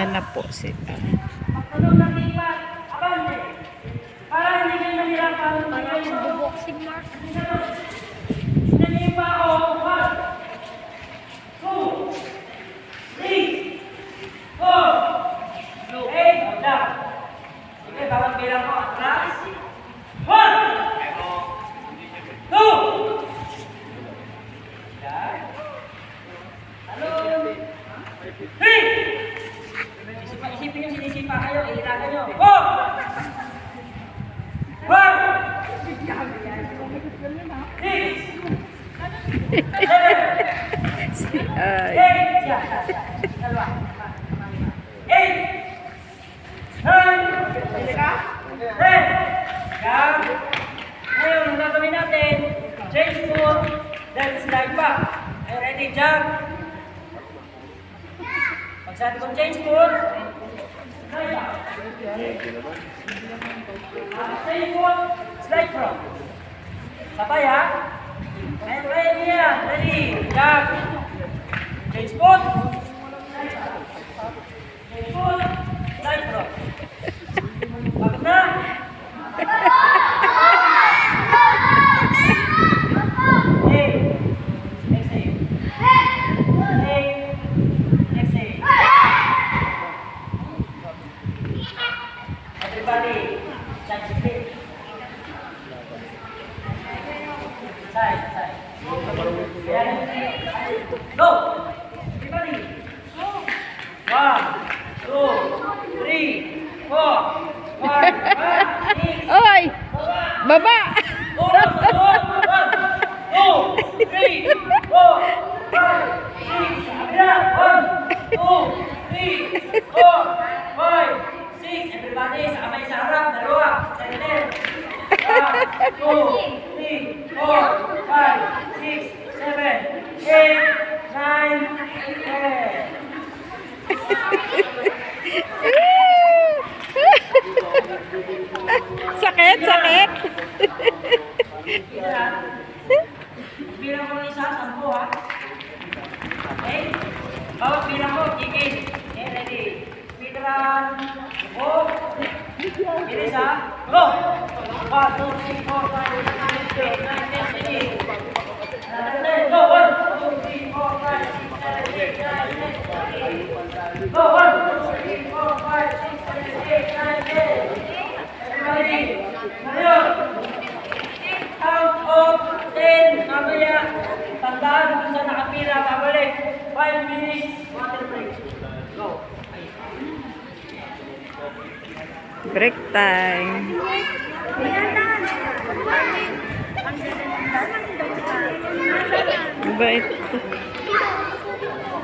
Ayan na po sila. Magtunog ng lipat. Abante. Para hindi kayo mahirapan. Boxing mark. Nalipa o 1, 2, 3, 4, 8, hold up. Sige, bawat bilang ko. Atras. 1, 2, talon. 3. Isipin nyo, sinisipa kayo. Ihiragan nyo. 4, 1, 6, 7, Ay. 8, dalawa. 8, 9, 10. Yan. Ngayon, ang gagawin natin, change foot, then slide back. Are you ready, jump? Pag sabi kong change foot, slide back. Change foot, slide front. Sabay ha? Ngayon, kaya niya. Ready, jump. Change foot, slide back. Change foot, slide front. Bakit na? Everybody, side to side. Side. Go! Everybody. 1, 2, 3, 4, 5, 6, Oy! Baba! 1, 2, 3, 4, 5, 6, 1, 2, 3, 4, 5, 6. Everybody, sabay sa harap, dalawa, center. 1, 2, 3, 4, 5, 6, 7, 8, 9, 10. Sakit, sakit. Bilang ko ng isa, 10 ha. Okay? Bawat bilang ko, kikis. Okay, ready. Speedrun. Go. Bilis ha. Go! 1, 2, 3, 4, 5, 6, 7, 8, 9, 10, 11. Go! 1, 2, 3, 4, 5, 6, 7, 8, 9, 10. Go! 1, 2, 3, 4, 5, 6, 7, 8, 9, 10. Everybody. Ngayon. Count of 10. Mamaya. Tandaan kung saan nakapila. Babalik. 5 minutes. Water break. Go. Break time. Ba ito?